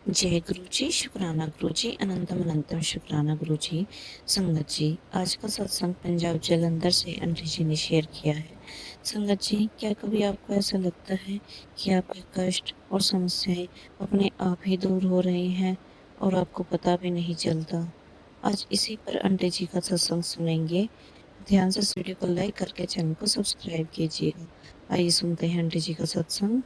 जय गुरु जी, शुक्राना गुरु जी, अनंतम अनंतम शुक्राना गुरु जी। संगत जी, आज का सत्संग पंजाब जलंधर से आंटी जी ने शेयर किया है। संगत जी, क्या कभी आपको ऐसा लगता है कि आपके कष्ट और समस्याएं अपने आप ही दूर हो रही हैं और आपको पता भी नहीं चलता? आज इसी पर आंटी जी का सत्संग सुनेंगे। ध्यान से इस वीडियो को लाइक करके चैनल को सब्सक्राइब कीजिएगा। आइए सुनते हैं आंटी जी का सत्संग।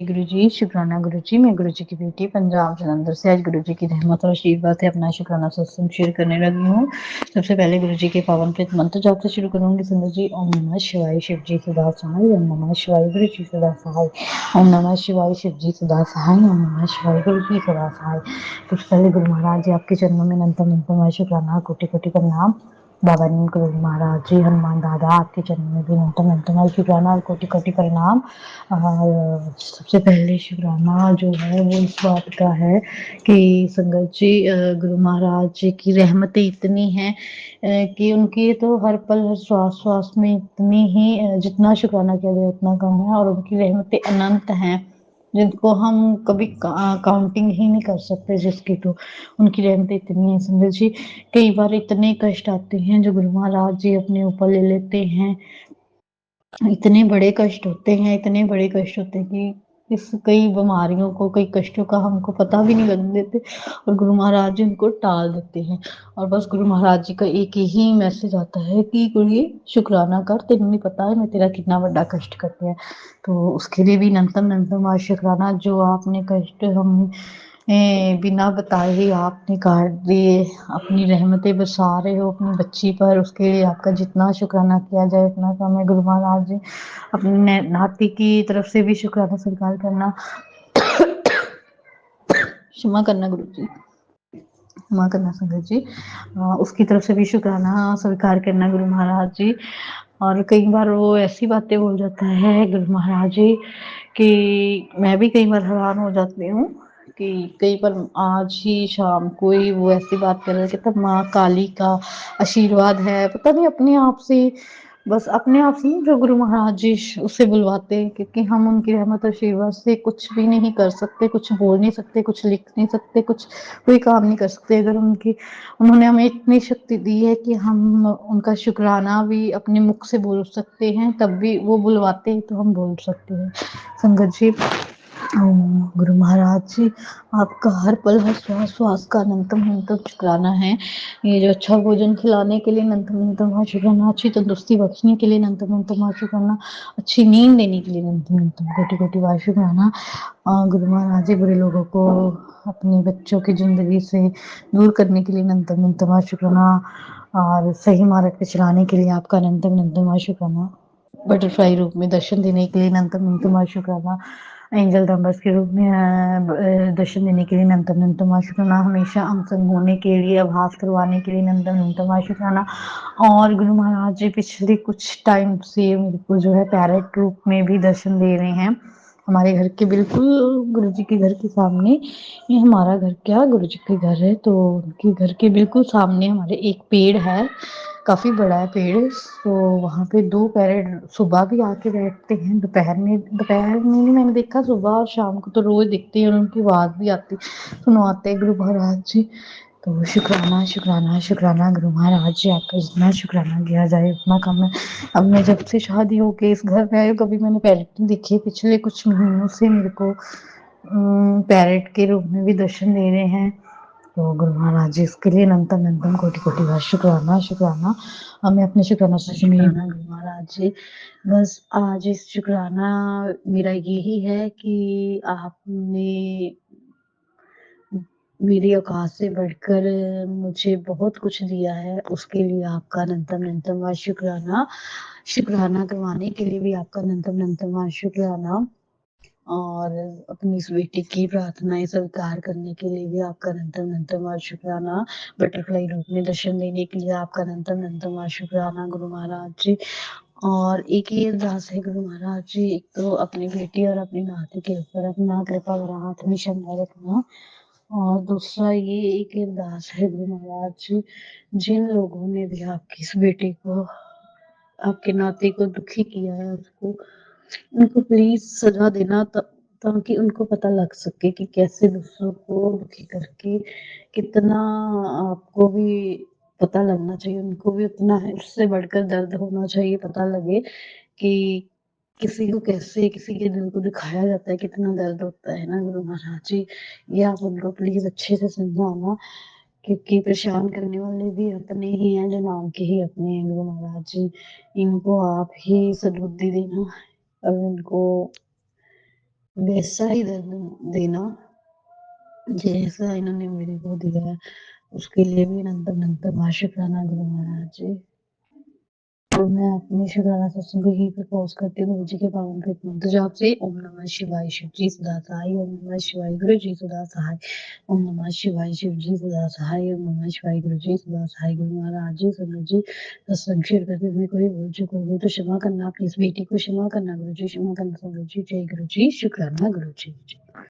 गुरु जी, शुक्राना गुरु जी। मैं गुरु जी की बेटी पंजाब जलंधर से आज गुरु जी की रहमत और आशीर्वाद से अपना शुक्राना सत्संग शेयर करने लगी हूँ। सबसे पहले गुरु जी के पावन प्रेत मंत्र जाप से शुरू करूंगी। संगत जी, ओम नमः शिवाय, शिव जी सदा सहाय। ओम नमः शिवाय, गुरु जी सदा सहाय। ओम नमः शिवाय, शिव जी सदा सहाय। ओम नमः शिवाय, गुरु जी सदा सहाय। सबसे पहले गुरु महाराज जी आपके चरणों में अनंतम शुक्राना, कोटि कोटि प्रणाम। बाबा नीम गुरु महाराज जी, हनुमान दादा, आपके चरणों में भी अनंतम शुक्राना और कोटि कोटि प्रणाम। सबसे पहले शुक्राना जो है वो इस बात का है कि संगत जी, गुरु महाराज जी की रहमतें इतनी हैं कि उनकी तो हर पल हर श्वास श्वास में इतनी ही जितना शुक्राना किया जाए उतना कम है, और उनकी रहमतें अनंत हैं जिनको हम कभी काउंटिंग ही नहीं कर सकते जिसकी, तो उनकी रहमतें इतनी है। संगत जी, कई बार इतने कष्ट आते हैं जो गुरु महाराज जी अपने ऊपर ले लेते हैं। इतने बड़े कष्ट होते हैं, इतने बड़े कष्ट होते हैं कि इस कई बीमारियों को, कई कष्टों का हमको पता भी नहीं लगने देते, और गुरु महाराज जी उनको टाल देते हैं। और बस गुरु महाराज जी का एक ही मैसेज आता है कि गुरु शुक्राना कर, तेन नहीं पता है मैं तेरा कितना बड़ा कष्ट करते हैं। तो उसके लिए भी नंतम शुक्राना, जो आपने कष्ट हम बिना बताए ही आपने काट दिए, अपनी रहमतें बरसा रहे हो अपनी बच्ची पर, उसके लिए आपका जितना शुक्राना किया जाए उतना कम है। गुरु महाराज जी, अपने नाती की तरफ से भी शुक्राना स्वीकार करना, क्षमा करना गुरु जी, क्षमा करना संगत जी, उसकी तरफ से भी शुक्राना स्वीकार करना गुरु महाराज जी। और कई बार वो ऐसी बातें बोल जाता है गुरु महाराज जी कि मैं भी कई बार हैरान हो जाती हूँ कि कई बार आज ही शाम को ही वो ऐसी बात कर रहे थे, तब माँ काली का आशीर्वाद है, पता नहीं अपने आप से, बस अपने आप से जो गुरु महाराज जी उसे बुलवाते हैं, क्योंकि हम उनकी रहमत और आशीर्वाद से कुछ भी नहीं कर सकते, कुछ बोल नहीं सकते, कुछ लिख नहीं सकते, कुछ कोई काम नहीं कर सकते। अगर उन्होंने हमें इतनी शक्ति दी है कि हम उनका शुक्राना भी अपने मुख से बोल सकते हैं, तब भी वो बुलवाते हैं तो हम बोल सकते हैं। संगत जी, गुरु महाराज जी, आपका हर पल हर श्वास श्वास का अनंतम शुक्राना है। ये जो अच्छा भोजन खिलाने के लिए अनंतम शुक्राना, अच्छी तंदुरुस्ती बख्शने के लिए अनंतम शुक्राना, अच्छी नींद देने के लिए अनंतम कोटि कोटि बार शुक्राना। गुरु महाराज जी, बुरे लोगों को अपने बच्चों की जिंदगी से दूर करने के लिए अनंतम शुक्राना, और सही मार्ग पे चलाने के लिए आपका अनंतम शुक्राना। बटरफ्लाई रूप में दर्शन देने के लिए अनंतम शुक्राना। एंजल नंबर्स के रूप में दर्शन देने के लिए अनंतम शुक्राना। हमेशा हम संग होने के लिए, आभास करवाने के लिए अनंतम शुक्राना। और गुरु महाराज जी पिछले कुछ टाइम से मेरे को जो है पैरेट रूप में भी दर्शन दे रहे हैं। हमारे घर के बिल्कुल, गुरु जी के घर के सामने, ये हमारा घर क्या गुरु जी के घर है, तो उनके घर के बिल्कुल सामने हमारे एक पेड़ है, काफी बड़ा है पेड़। तो वहां पे दो पैरेट सुबह भी आके बैठते हैं, दोपहर में नहीं मैंने देखा, सुबह और शाम को तो रोज दिखते हैं और उनकी आवाज भी आती, सुनवाते गुरु महाराज जी। तो शुक्राना शुक्राना शुक्राना गुरु महाराज जी, आपका जितना शुक्राना किया जाए उतना कम है। अब मैं जब से शादी होके इस घर में आई हूँ, कभी मैंने पैरेट नहीं देखे। पिछले कुछ महीनों से मेरे को पैरेट के रूप में भी दर्शन दे रहे हैं। तो गुरु महाराज जी, इसके लिए अनंतम कोटि कोटि बार शुक्राना शुक्राना। मैं अपने शुक्राना से शुक्राना गुरु महाराज जी। बस आज इस शुक्राना मेरा यही है कि आपने मेरी औकात से बढ़कर मुझे बहुत कुछ दिया है, उसके लिए आपका अनंतम शुक्राना। शुक्राना करवाने के लिए भी आपका अनंतम शुक्राना, और अपनी इस बेटी की प्रार्थनाएं स्वीकार करने के लिए भी आपका अनंतम शुक्राना। बटरफ्लाई रूप में दर्शन देने के लिए आपका अनंतम शुक्राना गुरु महाराज जी। और एक ही अरदास है गुरु महाराज जी, एक तो अपनी बेटी और अपनी नाती के ऊपर अपना कृपा भरा हाथ हमेशा बनाए रखना, और दूसरा ये एक अरदास है गुरु महाराज जी, जिन लोगों ने भी आपकी इस बेटी को, आपके नाती को दुखी किया है, उसको, उनको प्लीज सजा देना। ताकि उनको पता लग सके कि कैसे दूसरों को दुखी करके कितना आपको भी पता लगना चाहिए, उनको भी उतना है उससे बढ़कर दर्द होना चाहिए, पता लगे कि किसी को कैसे किसी के दिल को दुखाया जाता है, कितना दर्द होता है ना गुरु महाराज जी। ये आप उनको प्लीज़ अच्छे से समझाना, क्योंकि परेशान करने वाले भी अपने ही हैं, जो नाम के ही अपने हैं गुरु महाराज जी। इनको आप ही सद्बुद्धि देना और उनको वैसा ही दर्द देना जैसा इन्होंने मेरे को दिया है, उसके लिए भी अनंत शुक्राना गुरु महाराज जी। और मैं अपनी शुक्राना सत्संग को ही प्रपोज करती हूँ गुरु जी के पावन कृत मंत्र जाप से। ओम नमः शिवाय शिव जी सदा सहाय, ओम नमः शिवाय गुरु जी सदा सहाय, ओम नमः शिवाय शिव जी सदा सहाय, ओम नमः शिवाय गुरु जी सदा सहाय। गुरु महाराज जी संगत जी सत्संग शेयर करते हुए कोई भूल चूक हो गई तो क्षमा करना, प्लीज बेटी को क्षमा करना गुरु जी, क्षमा करना संगत जी। जय गुरु जी, शुक्राना गुरु जी।